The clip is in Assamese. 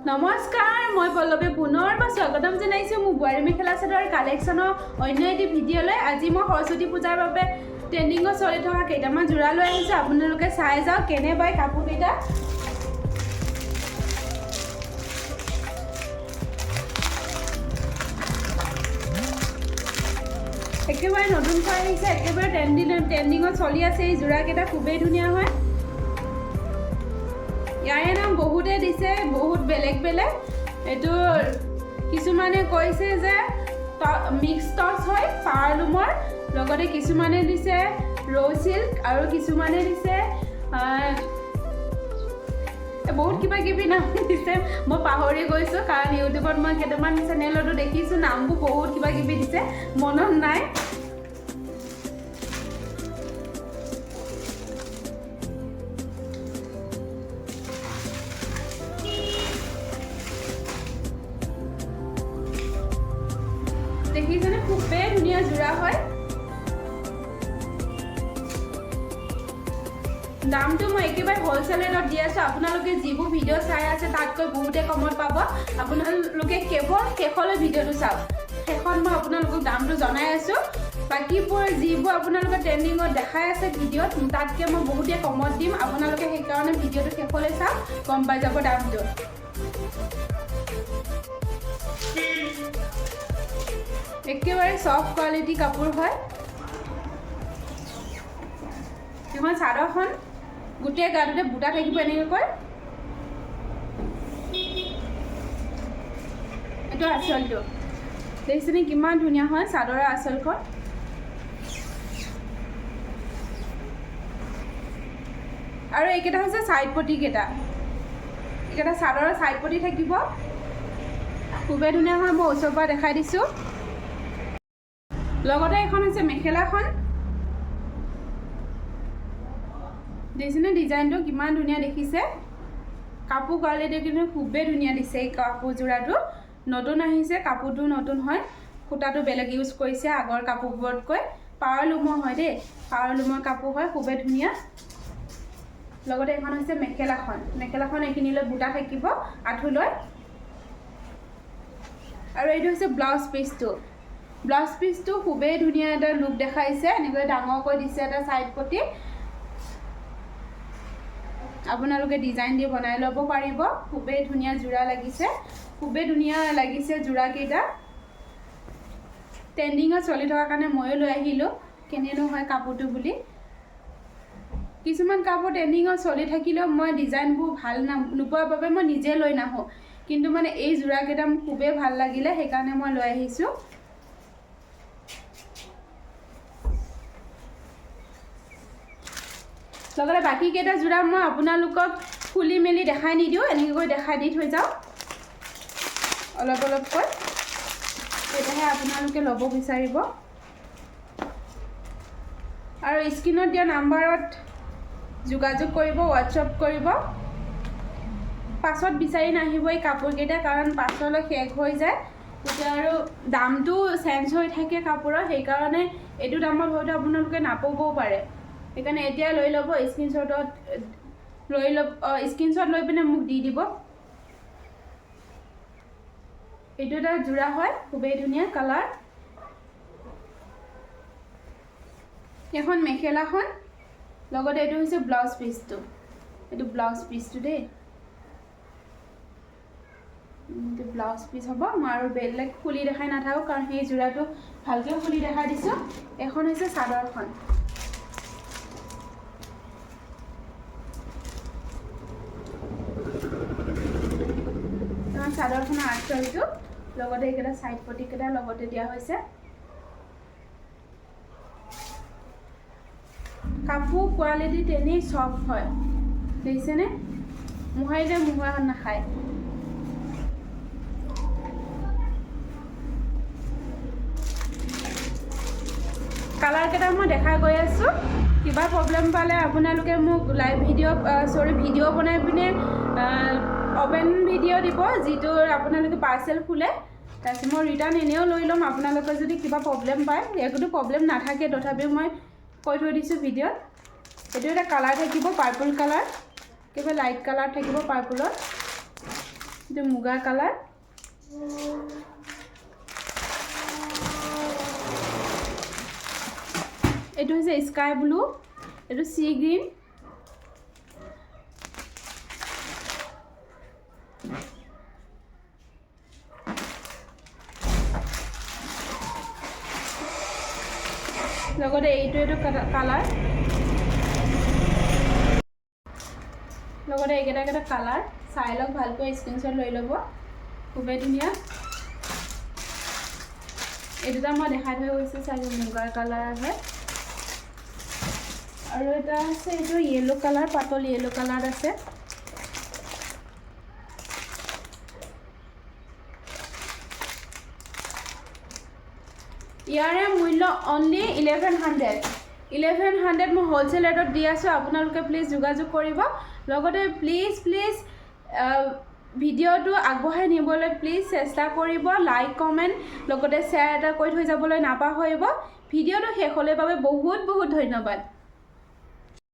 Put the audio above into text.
নমস্কাৰ মই পল্লৱী পুনৰ স্বাগতম জনাইছো মোৰ বুৱাৰী মেখেলা চাদৰ কালেকশ্যনৰ অন্য এটি ভিডিঅ'লৈ। আজি মই সৰস্বতী পূজাৰ বাবে ট্ৰেণ্ডিঙত চলি থকা কেইটামান যোৰা লৈ আহিছোঁ। আপোনালোকে চাই যাওক কেনে পায় কাপোৰকেইটা। একেবাৰে নতুন হৈ আহিছে, একেবাৰে ট্ৰেণ্ডিঙত চলি আছে। এই যোৰাকেইটা খুবেই ধুনীয়া হয়। ইয়াৰে নাম বহুতে দিছে, বহুত বেলেগ বেলেগ। এইটো কিছুমানে কৈছে যে মিক্স টচ হয় পাৱাৰলুমৰ, লগতে কিছুমানে দিছে ৰ' চিল্ক আৰু কিছুমানে দিছে বহুত কিবা কিবি নাম দিছে। মই পাহৰি গৈছোঁ কাৰণ ইউটিউবত মই কেইটামান চেনেলতো দেখিছোঁ, নামবোৰ বহুত কিবা কিবি দিছে, মনত নাই। দেখিছেনে খুবেই ধুনীয়া যোৰা হয়। দামটো মই একেবাৰে হ'লচেল ৰেটত দি আছোঁ। আপোনালোকে যিবোৰ ভিডিঅ' চাই আছে তাতকৈ বহুতে কমত পাব। আপোনালোকে কেৱল শেষলৈ ভিডিঅ'টো চাওক, শেষত মই আপোনালোকক দামটো জনাই আছোঁ। বাকীবোৰ যিবোৰ আপোনালোকে ট্ৰেণ্ডিঙত দেখাই আছে ভিডিঅ'ত, তাতকৈ মই বহুতে কমত দিম। আপোনালোকে সেইকাৰণে ভিডিঅ'টো শেষলৈ চাওক, গম পাই যাব দামটো। একেবাৰে চফ্ট কোৱালিটি কাপোৰ হয়। এখন চাদৰখন গোটেই গাটোতে বুটা থাকিব এনেকৈ। এইটো আঁচলটো দেখিছেনে কিমান ধুনীয়া হয় চাদৰৰ আঁচলখন। আৰু এইকেইটা হৈছে ছাইড পটিকেইটা। এইকেইটা চাদৰৰ ছাইড পটি থাকিব, খুবেই ধুনীয়া হয়। মই ওচৰৰ পৰা দেখাই দিছোঁ। লগতে এখন হৈছে মেখেলাখন। দেখিছেনে ডিজাইনটো কিমান ধুনীয়া দেখিছে। কাপোৰ কোৱালিটি কিন্তু খুবেই ধুনীয়া দিছে। এই কাপোৰযোৰাটো নতুন আহিছে, কাপোৰটো নতুন হয়, সূতাটো বেলেগ ইউজ কৰিছে আগৰ কাপোৰবোৰতকৈ। পাৱাৰলুমৰ হয় দেই, পাৱাৰলুমৰ কাপোৰ হয়, খুবেই ধুনীয়া। লগতে এখন হৈছে মেখেলাখন। মেখেলাখন এইখিনিলৈ বুটা থাকিব আঁঠুলৈ। আৰু এইটো হৈছে ব্লাউজ পিচটো। ব্লাউজ পিচটো খুবেই ধুনীয়া এটা লুক দেখাইছে, এনেকৈ ডাঙৰকৈ দিছে এটা ছাইড পটি। আপোনালোকে ডিজাইন দি বনাই ল'ব পাৰিব। খুবেই ধুনীয়া যোৰা লাগিছে, খুবেই ধুনীয়া লাগিছে যোৰাকেইটা। ট্ৰেণ্ডিঙত চলি থকাৰ কাৰণে ময়ো লৈ আহিলোঁ কেনেনো হয় কাপোৰটো বুলি। কিছুমান কাপোৰ ট্ৰেণ্ডিঙত চলি থাকিলেও মই ডিজাইনবোৰ ভাল নোপোৱাৰ বাবে মই নিজে লৈ নাহোঁ, কিন্তু মানে এই যোৰাকেইটা মোক খুবেই ভাল লাগিলে, সেইকাৰণে মই লৈ আহিছোঁ। লগতে বাকীকেইটা যোৰা মই আপোনালোকক খুলি মেলি দেখাই নিদিওঁ, এনেকৈ দেখাই দি থৈ যাওঁ অলপ অলপকৈ, তেতিয়াহে আপোনালোকে ল'ব বিচাৰিব। আৰু স্ক্ৰীণত দিয়া নাম্বাৰত যোগাযোগ কৰিব, হোৱাটছআপ কৰিব। পাছত বিচাৰি নাহিব এই কাপোৰকেইটা, কাৰণ পাছলৈ শেষ হৈ যায়, তেতিয়া আৰু দামটো চেঞ্জ হৈ থাকে কাপোৰৰ। সেইকাৰণে এইটো দামত হয়তো আপোনালোকে নাপাবও পাৰে। সেইকাৰণে এতিয়া লৈ ল'ব, স্ক্ৰীণশ্বট লৈ পিনে মোক দি দিব। এইটো এটা যোৰা হয়, খুবেই ধুনীয়া কালাৰ। এখন মেখেলাখন, লগতে এইটো হৈছে ব্লাউজ পিচটো। এইটো ব্লাউজ পিচটো দেই, এইটো ব্লাউজ পিচ হ'ব। মই আৰু বেলেগ খুলি দেখাই নাথাকোঁ, কাৰণ সেই যোৰাটো ভালকৈ খুলি দেখাই দিছোঁ। এখন হৈছে চাদৰখন। চাদৰখনৰ আঁচলটো, লগতে এইকেইটা ছাইড পটিকেইটা লগতে দিয়া হৈছে। কাপোৰ কোৱালিটি তেনেই চফ্ট হয়, দেখিছেনে? মোহাৰিলে মোহোৱা নাখায়। কালাৰকেইটা মই দেখাই গৈ আছোঁ। কিবা প্ৰব্লেম পালে আপোনালোকে মোক ভিডিঅ' বনাই পিনে অপেন ভিডিঅ' দিব, যিটো আপোনালোকে পাৰ্চেল খোলে। তাৰপিছত মই ৰিটাৰ্ণ এনেও লৈ ল'ম। আপোনালোকৰ যদি কিবা প্ৰব্লেম পায়, একোটো প্ৰব্লেম নাথাকে, তথাপিও মই কৈ থৈ দিছোঁ ভিডিঅ'ত। এইটো এটা কালাৰ থাকিব, পাৰ্পল কালাৰ, একেবাৰে লাইট কালাৰ থাকিব পাৰ্পলৰ। এইটো মুগা কালাৰ এইটো হৈছে স্কাই ব্লু এইটো সি গ্ৰীণ লগতে এইটো কালাৰ লগতে এইকেইটা কালাৰ চাই লওক ভালকৈ স্ক্ৰীনশ্বট লৈ ল'ব খুবেই ধুনীয়া এই দুটা মই দেখাই থৈ গৈছোঁ চাগে মুগাৰ কালাৰ হয় আৰু এটা আছে এইটো য়েলো কালাৰ পাতল য়েলো কালাৰ আছে ইয়াৰে মূল্য অনলি 1100 মই হোলচেল ৰেটত দি আছোঁ আপোনালোকে প্লিজ যোগাযোগ কৰিব লগতে প্লিজ ভিডিঅ'টো আগবঢ়াই নিবলৈ প্লিজ চেষ্টা কৰিব লাইক কমেণ্ট লগতে শ্বেয়াৰ এটা কৰি থৈ যাবলৈ নাপাহৰিব ভিডিঅ'টো শেষলৈ বাবে বহুত বহুত ধন্যবাদ